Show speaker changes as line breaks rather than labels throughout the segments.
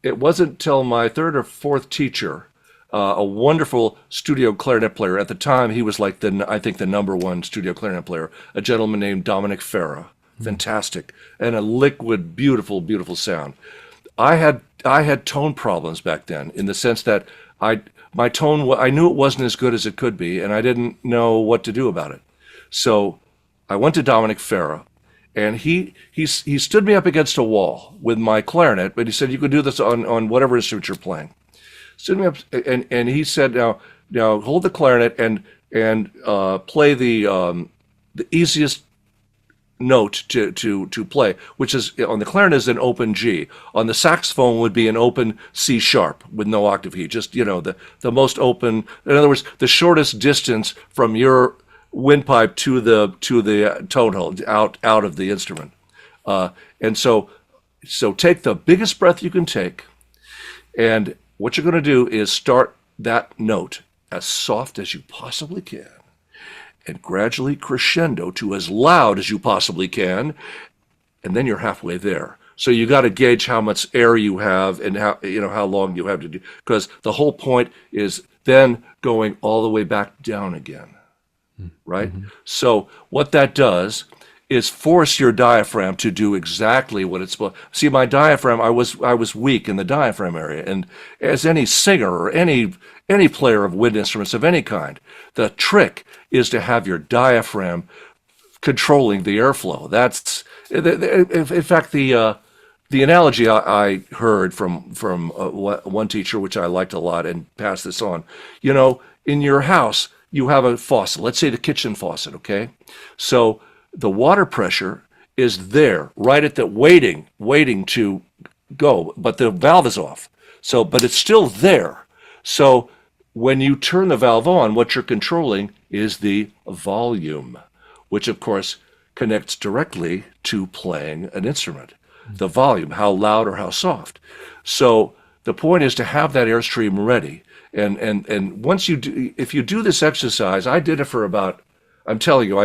it wasn't till my third or fourth teacher, a wonderful studio clarinet player. At the time, he was like I think the number one studio clarinet player, a gentleman named Dominic Farah. Fantastic. And a liquid, beautiful, beautiful sound. I had tone problems back then in the sense that my tone, I knew it wasn't as good as it could be, and I didn't know what to do about it. So I went to Dominic Farah, and he stood me up against a wall with my clarinet, but he said, you could do this on whatever instrument you're playing. Stood me up, and he said, now hold the clarinet and play the easiest note to play, which is on the clarinet is an open G. On the saxophone would be an open C sharp with no octave key. Just the most open. In other words, the shortest distance from your windpipe to the tone hole out of the instrument. And so take the biggest breath you can take, and what you're going to do is start that note as soft as you possibly can, and gradually crescendo to as loud as you possibly can, and then you're halfway there. So you got to gauge how much air you have and how long you have to do, because the whole point is then going all the way back down again, right? Mm-hmm. So what that does is force your diaphragm to do exactly what it's supposed. See, my diaphragm, I was weak in the diaphragm area, and as any singer or any player of wind instruments of any kind, the trick is to have your diaphragm controlling the airflow. That's, in fact, the analogy I heard from one teacher, which I liked a lot, and passed this on. In your house, you have a faucet. Let's say the kitchen faucet, okay? So the water pressure is there, right at the waiting to go, but the valve is off. So, but it's still there. So when you turn the valve on, what you're controlling is the volume, which of course connects directly to playing an instrument. The volume, how loud or how soft. So the point is to have that airstream ready. And once you do, if you do this exercise, I did it for about, I'm telling you,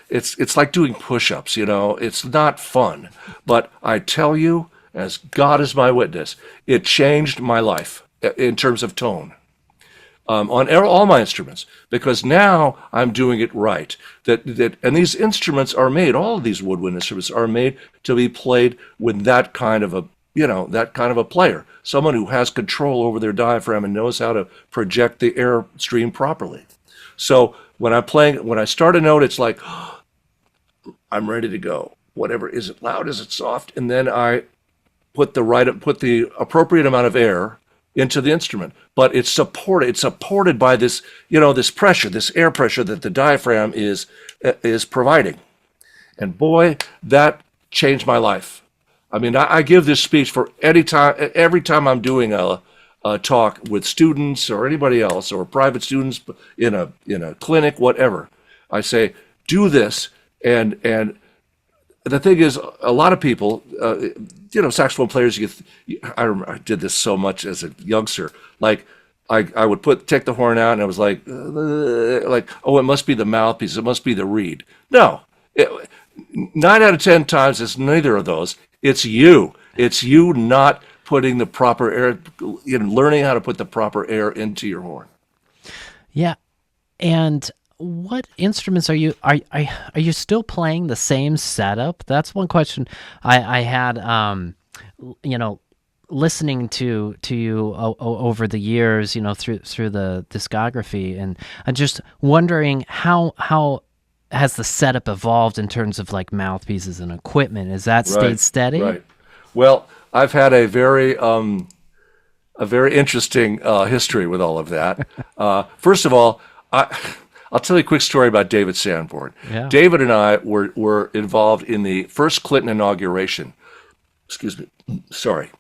it's like doing push-ups, it's not fun. But I tell you, as God is my witness, it changed my life in terms of tone. On all my instruments, because now I'm doing it right. And these instruments are made, all of these woodwind instruments are made to be played with that kind of a player, someone who has control over their diaphragm and knows how to project the air stream properly. So when I start a note, it's like, I'm ready to go. Whatever, is it loud, is it soft? And then I put the appropriate amount of air into the instrument, but it's supported by this, this pressure, this air pressure that the diaphragm is providing. And boy, that changed my life. I mean, I give this speech for every time I'm doing a talk with students or anybody else or private students in a clinic, whatever. I say, do this, and the thing is, a lot of people, saxophone players, I remember I did this so much as a youngster. Like, I would take the horn out, and I was like, oh, it must be the mouthpiece, it must be the reed. No, 9 out of 10 times it's neither of those. It's you. It's you not putting the proper air, learning how to put the proper air into your horn.
Yeah, and what instruments are you still playing the same setup? That's one question I had. Listening to you over the years, through the discography, and I'm just wondering how has the setup evolved in terms of like mouthpieces and equipment? Has that stayed steady?
Right. Well, I've had a very interesting history with all of that. First of all, I'll tell you a quick story about David Sanborn.
Yeah.
David and I were involved in the first Clinton inauguration. Excuse me. Sorry.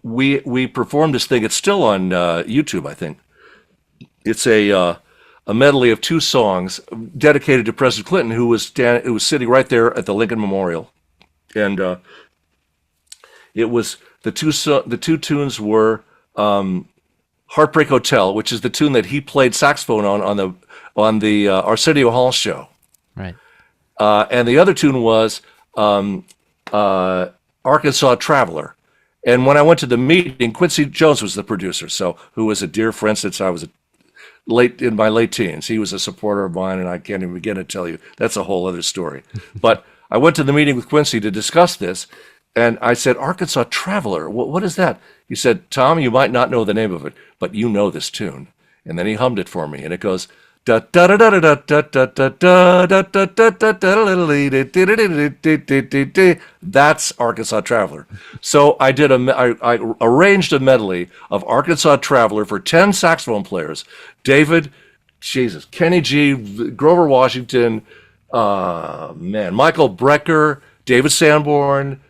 We performed this thing. It's still on YouTube, I think. It's a medley of 2 songs dedicated to President Clinton, who was sitting right there at the Lincoln Memorial, and it was the two tunes were Heartbreak Hotel, which is the tune that he played saxophone on the Arsenio Hall show.
Right.
And the other tune was Arkansas Traveler. And when I went to the meeting, Quincy Jones was the producer, so who was a dear friend since I was in my late teens. He was a supporter of mine, and I can't even begin to tell you. That's a whole other story. But I went to the meeting with Quincy to discuss this, and I said, Arkansas Traveler, what is that? He said, Tom, you might not know the name of it, but you know this tune. And then he hummed it for me, and it goes, da da da da da da da da da da da da da. That's Arkansas Traveler. So I arranged a medley of Arkansas Traveler for 10 saxophone players. David, Kenny G, Grover Washington, Michael Brecker, David Sanborn,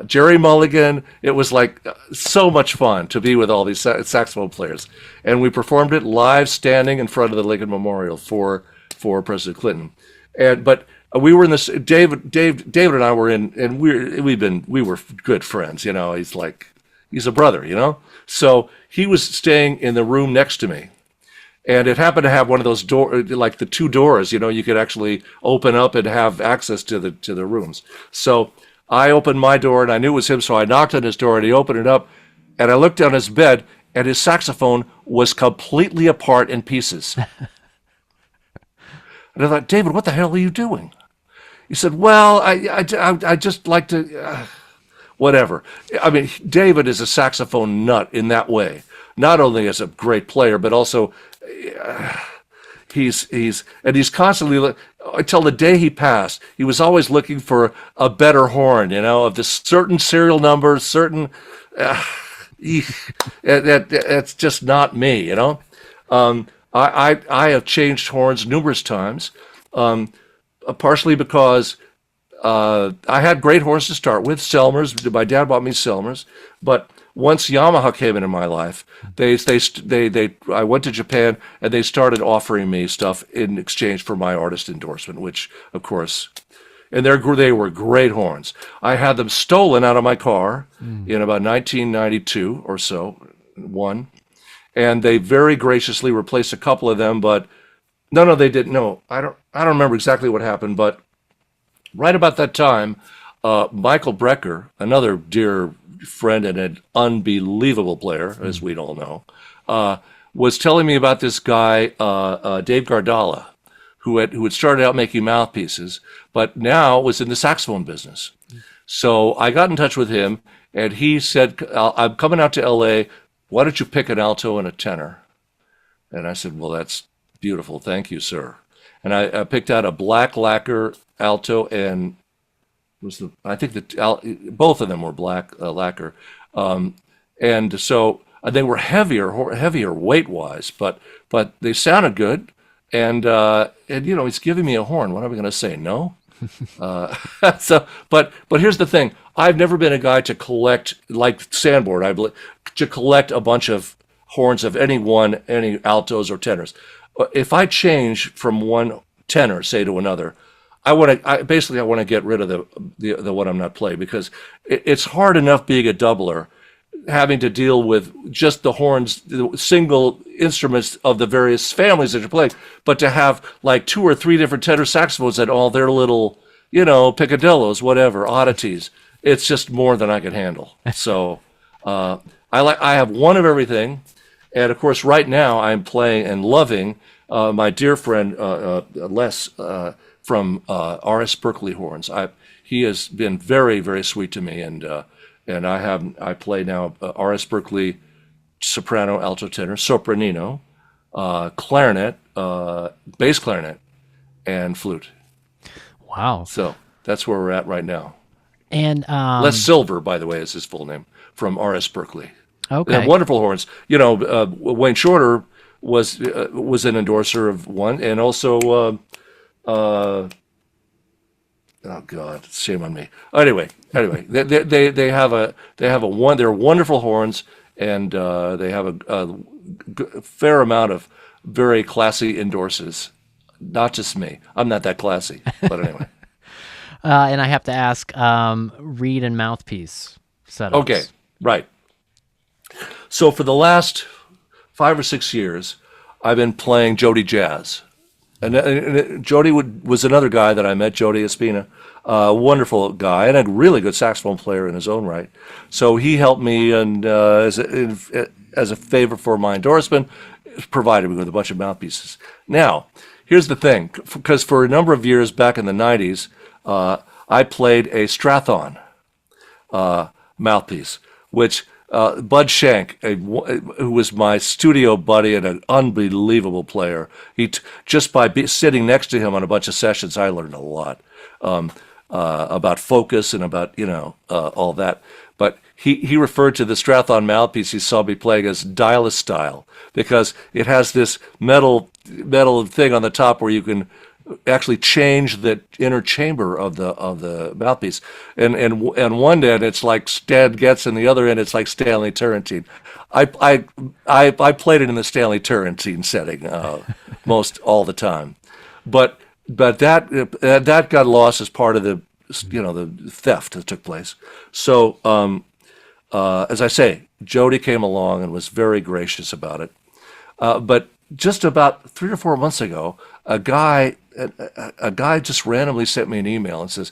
Jerry Mulligan. It was like so much fun to be with all these saxophone players, and we performed it live, standing in front of the Lincoln Memorial for President Clinton. But we were in this. David and I were in, and we were good friends. You know, he's a brother. You know, so he was staying in the room next to me. And it happened to have one of those doors, like the two doors, you know, you could actually open up and have access to the rooms. So I opened my door, and I knew it was him, so I knocked on his door, and he opened it up, and I looked down his bed, and his saxophone was completely apart in pieces. And I thought, David, what the hell are you doing? He said, well, I just like to, whatever. I mean, David is a saxophone nut in that way. Not only as a great player, but also he's constantly, until the day he passed, he was always looking for a better horn, you know, of this certain serial number, certain, that's just not me, you know. I have changed horns numerous times, partially because I had great horns to start with, Selmers. My dad bought me Selmers, but once Yamaha came into my life, I went to Japan, and they started offering me stuff in exchange for my artist endorsement, which, of course, and they were great horns. I had them stolen out of my car in about 1992 or so, and they very graciously replaced a couple of them, but no, they didn't. No, I don't remember exactly what happened, but right about that time, Michael Brecker, another dear friend and an unbelievable player, as we all know, was telling me about this guy, Dave Gardala, who had started out making mouthpieces, but now was in the saxophone business. So I got in touch with him, and he said, I'm coming out to L.A., why don't you pick an alto and a tenor? And I said, well, that's beautiful. Thank you, sir. And I picked out a black lacquer alto, and I think that both of them were black lacquer, and so they were heavier weight-wise, but they sounded good, and you know, he's giving me a horn. What am I going to say? No. But here's the thing: I've never been a guy to collect, like Sanborn, to collect a bunch of horns of any altos or tenors. If I change from one tenor, say, to another, I want to get rid of the one I'm not playing, because it's hard enough being a doubler, having to deal with just the horns, the single instruments of the various families that you're playing, but to have like 2 or 3 different tenor saxophones and all their little, you know, picadillos, whatever, oddities. It's just more than I can handle. So I have one of everything, and of course right now I'm playing and loving my dear friend Les from R.S. Berkeley horns. He has been very, very sweet to me, and I play now R.S. Berkeley soprano, alto, tenor, sopranino, clarinet, bass clarinet, and flute.
Wow.
So that's where we're at right now.
And
Les Silver, by the way, is his full name, from R.S. Berkeley.
Okay.
They have wonderful horns. You know, Wayne Shorter was an endorser of one, and also oh God, shame on me. Anyway, they have one. They're wonderful horns, and they have a fair amount of very classy endorsers. Not just me. I'm not that classy, but anyway.
And I have to ask, reed and mouthpiece setups.
Okay, right. So for the last 5 or 6 years, I've been playing Jody Jazz. And Jody was another guy that I met, Jody Espina, a wonderful guy and a really good saxophone player in his own right. So he helped me, and as a favor for my endorsement, provided me with a bunch of mouthpieces. Now, here's the thing, because for a number of years back in the 90s, I played a Strathon mouthpiece, which Bud Shank, who was my studio buddy and an unbelievable player, just by sitting next to him on a bunch of sessions, I learned a lot about focus and about all that. But he referred to the Strathon mouthpiece he saw me playing as dial style, because it has this metal thing on the top where you can actually change the inner chamber of the mouthpiece, and one end it's like Stan Getz, and the other end it's like Stanley Turrentine. I played it in the Stanley Turrentine setting most all the time, but that got lost as part of the the theft that took place. So as I say, Jody came along and was very gracious about it, but just about 3 or 4 months ago, a guy just randomly sent me an email and says,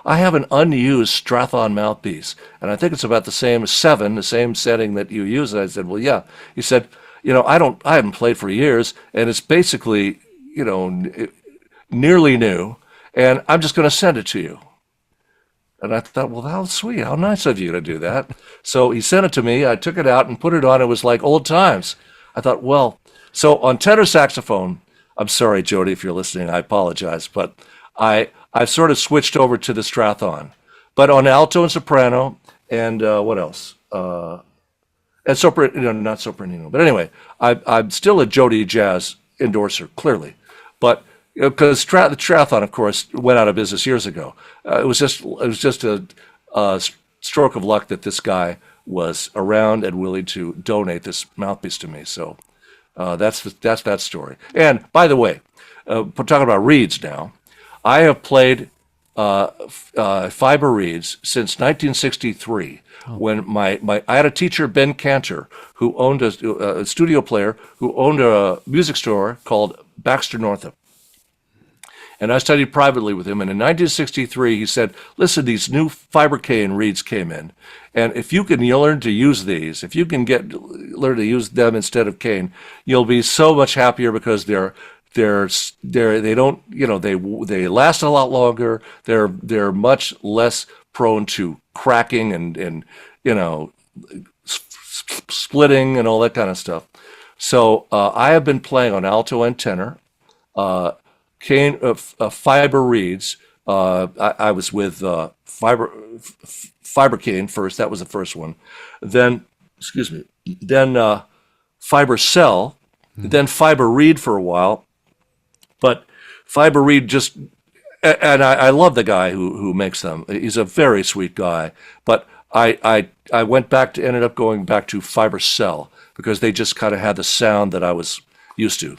I have an unused Strathon mouthpiece, and I think it's about the same the same setting that you use. And I said, well, yeah. He said, I haven't played for years, and it's basically, nearly new, and I'm just going to send it to you. And I thought, well, how sweet, how nice of you to do that. So he sent it to me. I took it out and put it on. It was like old times. I thought, well, so on tenor saxophone, I'm sorry, Jody, if you're listening, I apologize, but I've sort of switched over to the Strathon. But on alto and soprano, and what else? And soprano, not sopranino. But anyway, I'm still a Jody Jazz endorser, clearly. But because the Strathon, of course, went out of business years ago. It was just a stroke of luck that this guy was around and willing to donate this mouthpiece to me. So that's that story. And by the way, we're talking about reeds now. I have played fiber reeds since 1963. When I had a teacher, Ben Cantor, who owned a studio player who owned a music store called Baxter Northup. And I studied privately with him. And in 1963, he said, listen, these new fiber cane reeds came in. And if you can learn to use these, if you can learn to use them instead of cane, you'll be so much happier, because they don't, they last a lot longer. They're much less prone to cracking and splitting and all that kind of stuff. So I have been playing on alto and tenor. Cane fiber reeds. I was with fiber cane first. That was the first one. Then fiber cell. Then fiber reed for a while. But fiber reed just, and I love the guy who makes them. He's a very sweet guy. But I ended up going back to fiber cell, because they just kind of had the sound that I was used to.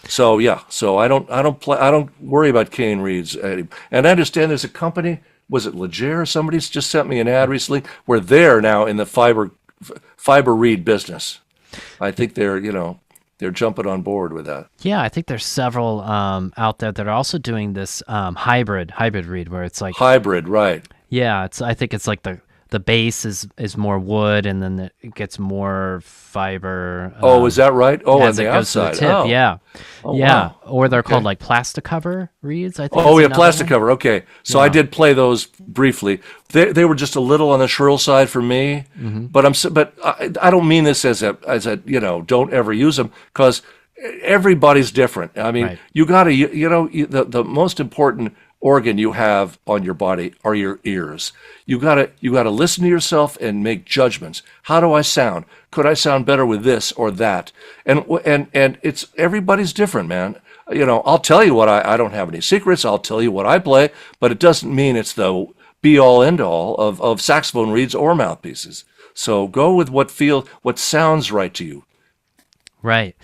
So yeah, I don't worry about cane reeds. And I understand there's a company, was it Leger? Somebody's just sent me an ad recently where they're now in the fiber reed business. I think they're jumping on board with that.
Yeah, I think there's several out there that are also doing this hybrid reed, where it's like
hybrid, right?
Yeah, I think it's like the base is more wood, and then it gets more fiber.
Is that right? Oh, on
as
the
it goes to
outside.
the tip,
Oh.
yeah.
Oh,
yeah.
wow.
Or they're called
Okay.
like plastic cover reeds, I think.
Oh
is
yeah,
another
plastic
one.
cover. Okay, so I did play those briefly. They were just a little on the shrill side for me, but I don't mean this as a don't ever use them, because everybody's different. I mean,
Right.
you got to the most important organ you have on your body are your ears. You got to listen to yourself and make judgments. How do I sound? Could I sound better with this or that? And it's everybody's different, man. I'll tell you what I don't have any secrets. I'll tell you what I play, but it doesn't mean it's the be all end all of saxophone reeds or mouthpieces. So go with what sounds right to you.
Right.